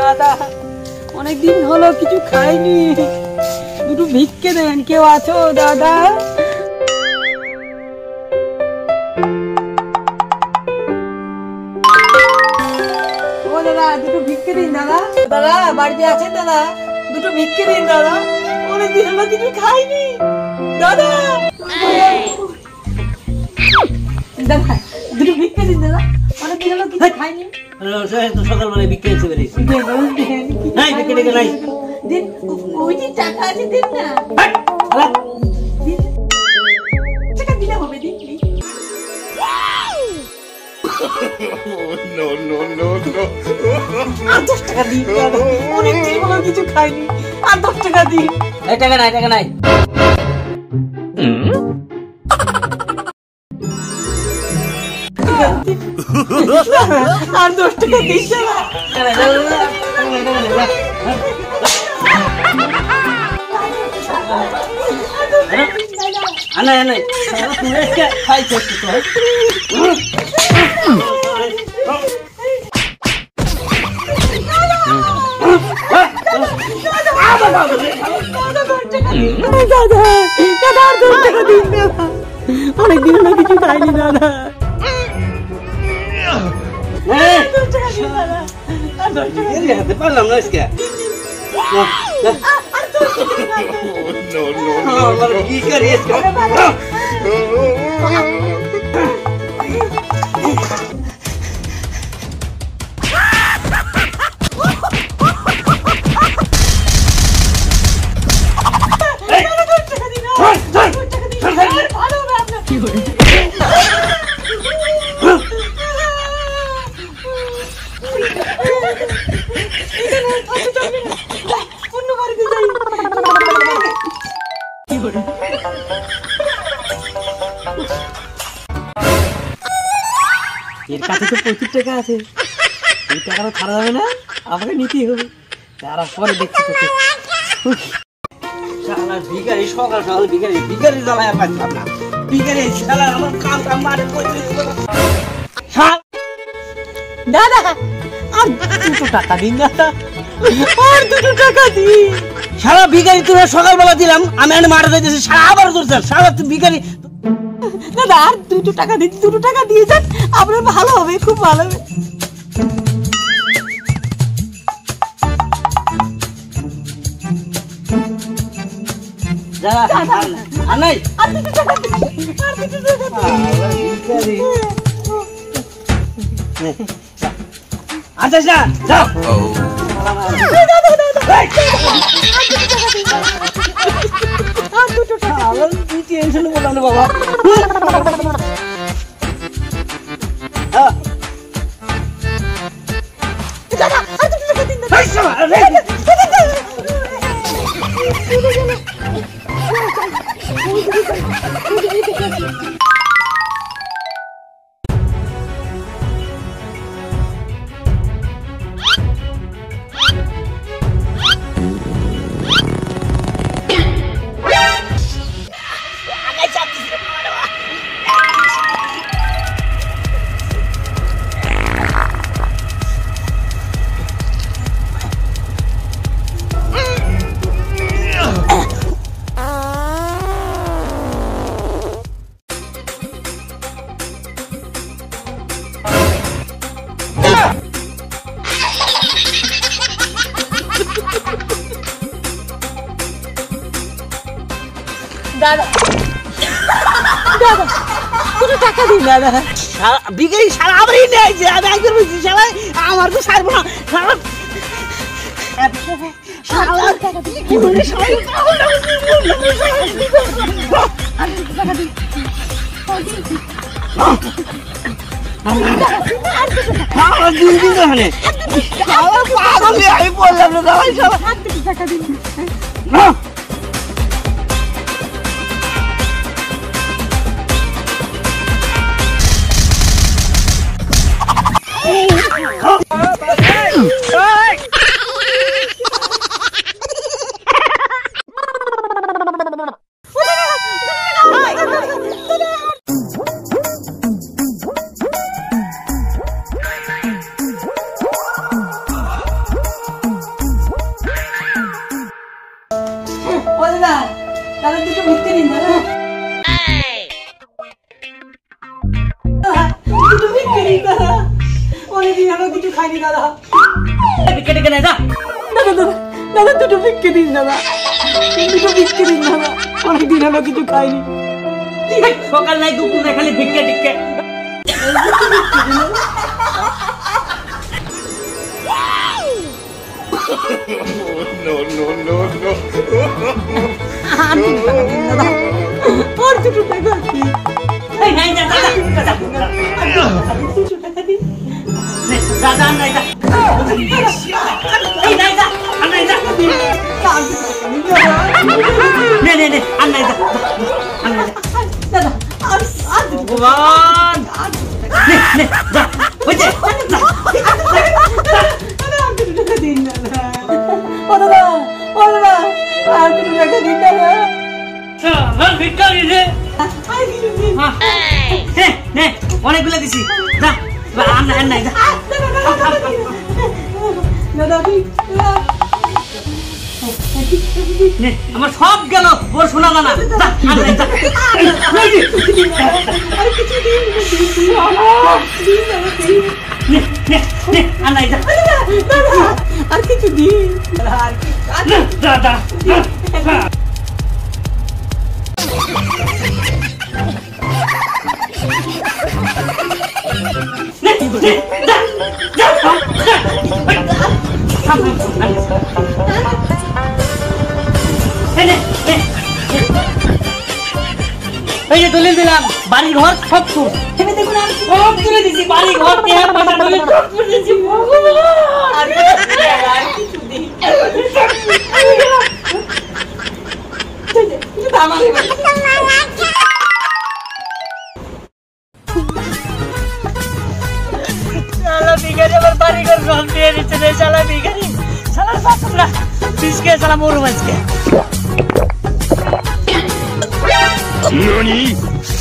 দাদা অনেকদিন হলো কিছু খাইনি, দুটো ভিক্ষে দেন, কেউ আছো দাদা? ও দাদা দুটো ভিক্ষে দিন দাদা। দাদা বাড়িতে আছেন দাদা? দুটো ভিক্ষে দিন দাদা, অনেকদিন হলো কিছু খাইনি দাদা। দাদা দুটো ভিক্ষে দিন দাদা, অনেকদিন হলো কিছু খাইনি। সকালবেলায় বিক্রি হচ্ছে বেরিয়েছে। ওই যে টাকা আছে দিন না, টাকা দিলে হবে দিন। আর 10 টাকা দিন, অনেকদিন হলো কিছু খাইনি, আর 10 টাকা দিন। টাকা নাই, টাকা নাই। আর 10 টাকা দিস না। আনাই আনাই খাই করছি তো। অনেকদিন হলো কিছু খাইনি দাদা। পারলাম না আজকে। কি করি এর কাছে তো 25 টাকা আছে, এই টাকাটা ছাড়া যাবে না, আমাকে নিতেই হবে। তারা পরে দেখছি তোকে। ভিখারি সকাল সকাল ভিখারি জ্বালায় পাচ্ছিলাম না। ভিখারি শালা আমার কাম কাম মারে দাদা আর 2 টাকা দিন দাদা, আর 2 টাকা দিন। সারা ভিখারি তোরা সকালবেলা দিলাম, আমি মারা যাইতেছি, সারা আবার করছেন সারা ভিখারি। দাদা আর 2 টাকা দিন, 2 টাকা দিয়ে যান, আপনার ভালো হবে, খুব ভালো হবে। আনাই আর 2 টাকা দিন, আর 2 টাকা দিন। আচ্ছা যাও টেনশন করলাম না বাবা। দাদা দাদা 2 টাকা দিন দাদা। বিকারি সারা আমারই নেই যে আমি একবার বলছি সারা আমার তো সারবো না সারা আমি বললাম না খাইনি দাদা। ভিক্ষা টিকে নাই যা। দাদা দাদা দাদা দুটো ভিক্ষে দিন দাদা, দুটো ভিক্ষে দিন দাদা, অনেকদিন হলো কিছু খাইনি। সকাল নাই দুপুর নাই খালি ভিক্ষা টিকে। আর দুটো টাকা দিন। এই নাই যা দাদা দাদা নাই যা। এই নাই যা আর নাই যা। নে নে নে আর নাই যা আর নাই যা। দাদা আর আর ভগবান নে নে যা বুঝে যা। দুটো টাকা দিন দাদা। ও দাদা ও দাদা আর দুটো টাকা দিন দাদা। হ্যাঁ ভিক্ষা রে। আর কিছু দিন। নে নে অনেকগুলো দিছি যা আর নাই আর নাই যা। দাদা তুই নে আমার সব গেল ওর শোনা না যা আর নাই যা। আর কিছু দিন। নে নে নে আর নাই যা। দাদা আর কিছু দিন। আর দাদা নে নে যা যা এই যে দলিল দিলাম বাড়ি ঘর সব তোর। এনে দেখুন আর সব তুলে দিছি বাড়ি ঘর টিয়া পয়সা দলিল সব তুলে দিছি। আর কিছু দিন। আমার শালা ভিখারি আমার বাড়ি ঘর সব দিয়ে দিচ্ছে রে শালা ভিখারি। শালা বাচ্চারা পিসকে শালা মরু মাছকে।何